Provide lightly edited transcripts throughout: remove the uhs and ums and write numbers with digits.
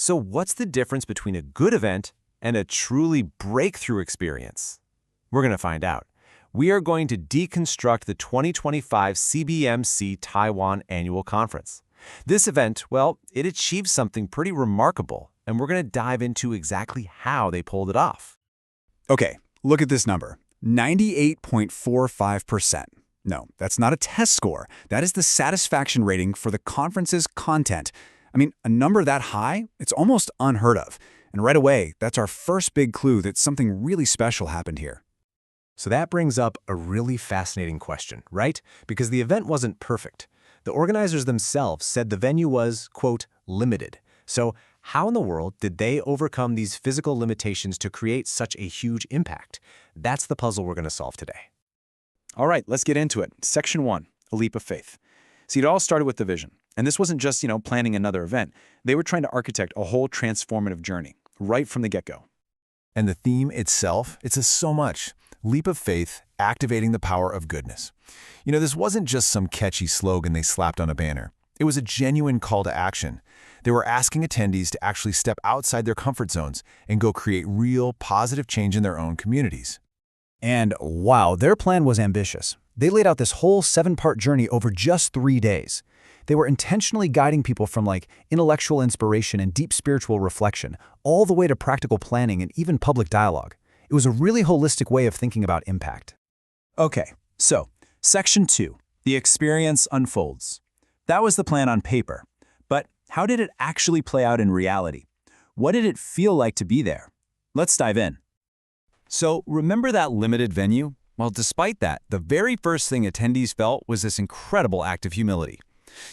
So what's the difference between a good event and a truly breakthrough experience? We're going to find out. We are going to deconstruct the 2025 CBMC Taiwan Annual Conference. This event, well, it achieved something pretty remarkable, and we're going to dive into exactly how they pulled it off. Okay, look at this number, 98.45%. No, that's not a test score. That is the satisfaction rating for the conference's content. I mean, a number that high, it's almost unheard of. And right away, that's our first big clue that something really special happened here. So that brings up a really fascinating question, right? Because the event wasn't perfect. The organizers themselves said the venue was, quote, limited. So how in the world did they overcome these physical limitations to create such a huge impact? That's the puzzle we're going to solve today. All right, let's get into it. Section 1, a leap of faith. See, it all started with the vision. And this wasn't just, planning another event. They were trying to architect a whole transformative journey, right from the get-go. And the theme itself, it says so much. Leap of faith, activating the power of goodness. This wasn't just some catchy slogan they slapped on a banner. It was a genuine call to action. They were asking attendees to actually step outside their comfort zones and go create real, positive change in their own communities. And wow, their plan was ambitious. They laid out this whole 7-part journey over just 3 days. They were intentionally guiding people from intellectual inspiration and deep spiritual reflection, all the way to practical planning and even public dialogue. It was a really holistic way of thinking about impact. Okay, so Section 2, the experience unfolds. That was the plan on paper. But how did it actually play out in reality? What did it feel like to be there? Let's dive in. So remember that limited venue? Well, despite that, the very first thing attendees felt was this incredible act of humility.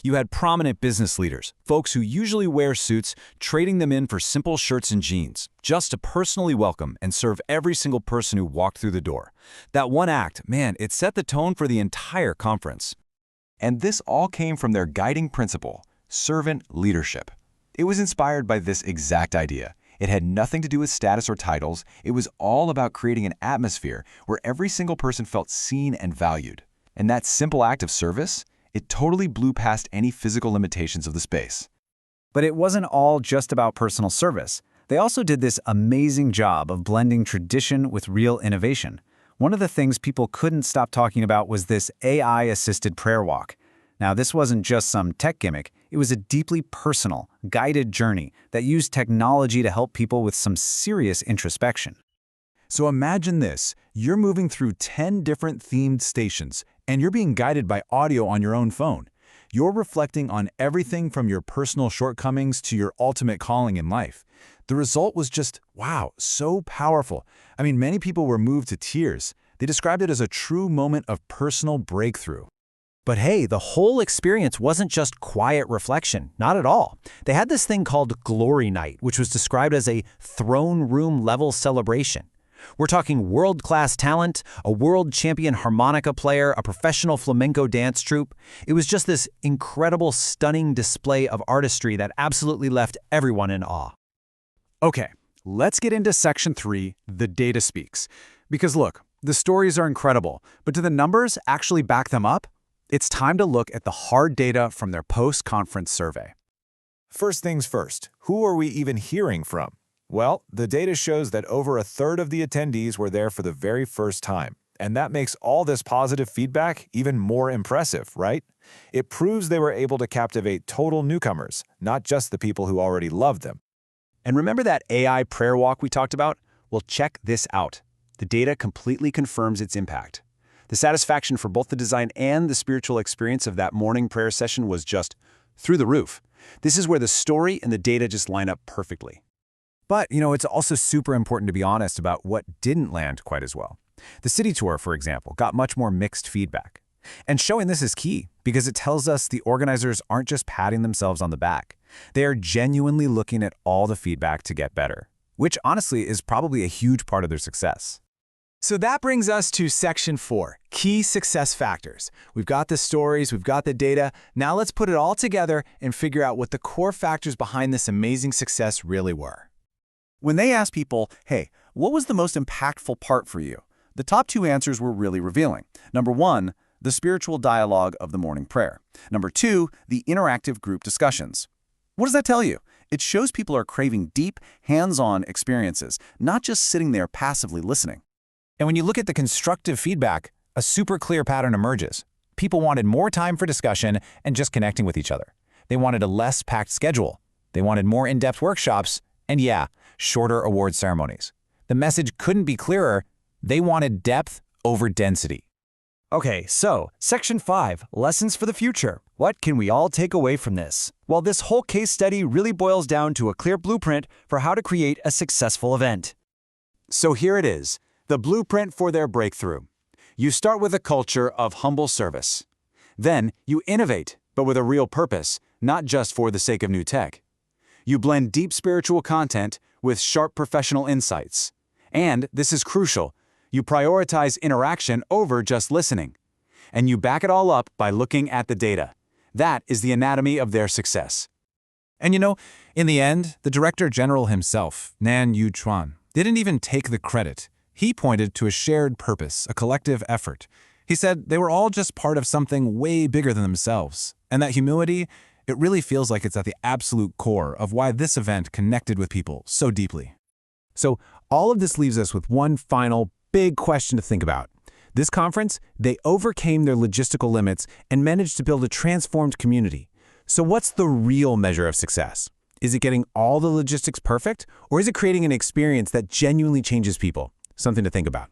You had prominent business leaders, folks who usually wear suits, trading them in for simple shirts and jeans, just to personally welcome and serve every single person who walked through the door. That one act, man, it set the tone for the entire conference. And this all came from their guiding principle, servant leadership. It was inspired by this exact idea. It had nothing to do with status or titles. It was all about creating an atmosphere where every single person felt seen and valued. And that simple act of service, it totally blew past any physical limitations of the space. But it wasn't all just about personal service. They also did this amazing job of blending tradition with real innovation. One of the things people couldn't stop talking about was this AI-assisted prayer walk. Now, this wasn't just some tech gimmick. It was a deeply personal, guided journey that used technology to help people with some serious introspection. So imagine this. You're moving through 10 different themed stations, and you're being guided by audio on your own phone. You're reflecting on everything from your personal shortcomings to your ultimate calling in life. The result was just, wow, so powerful. I mean, many people were moved to tears. They described it as a true moment of personal breakthrough. But hey, the whole experience wasn't just quiet reflection, not at all. They had this thing called Glory Night, which was described as a throne room level celebration. We're talking world-class talent, a world champion harmonica player, a professional flamenco dance troupe. It was just this incredible, stunning display of artistry that absolutely left everyone in awe. Okay, let's get into Section 3, the data speaks. Because look, the stories are incredible, but do the numbers actually back them up? It's time to look at the hard data from their post-conference survey. First things first, who are we even hearing from? Well, the data shows that over a third of the attendees were there for the very first time. And that makes all this positive feedback even more impressive, right? It proves they were able to captivate total newcomers, not just the people who already loved them. And remember that AI prayer walk we talked about? Well, check this out. The data completely confirms its impact. The satisfaction for both the design and the spiritual experience of that morning prayer session was just through the roof. This is where the story and the data just line up perfectly. But, it's also super important to be honest about what didn't land quite as well. The city tour, for example, got much more mixed feedback. And showing this is key because it tells us the organizers aren't just patting themselves on the back. They are genuinely looking at all the feedback to get better, which honestly is probably a huge part of their success. So that brings us to Section 4, key success factors. We've got the stories, we've got the data. Now let's put it all together and figure out what the core factors behind this amazing success really were. When they asked people, hey, what was the most impactful part for you? The top 2 answers were really revealing. Number 1, the spiritual dialogue of the morning prayer. Number 2, the interactive group discussions. What does that tell you? It shows people are craving deep, hands-on experiences, not just sitting there passively listening. And when you look at the constructive feedback, a super clear pattern emerges. People wanted more time for discussion and just connecting with each other. They wanted a less packed schedule. They wanted more in-depth workshops, and yeah, shorter award ceremonies. The message couldn't be clearer. They wanted depth over density. Okay, so, Section 5, Lessons for the Future. What can we all take away from this? Well, this whole case study really boils down to a clear blueprint for how to create a successful event. So here it is, the blueprint for their breakthrough. You start with a culture of humble service. Then, you innovate, but with a real purpose, not just for the sake of new tech. You blend deep spiritual content with sharp professional insights. And, this is crucial, you prioritize interaction over just listening. And you back it all up by looking at the data. That is the anatomy of their success. And you know, in the end, the Director General himself, Nan Yu-chuan, didn't even take the credit. He pointed to a shared purpose, a collective effort. He said they were all just part of something way bigger than themselves. And that humility, it really feels like it's at the absolute core of why this event connected with people so deeply. So all of this leaves us with one final big question to think about. This conference, they overcame their logistical limits and managed to build a transformed community. So what's the real measure of success? Is it getting all the logistics perfect, or is it creating an experience that genuinely changes people? Something to think about.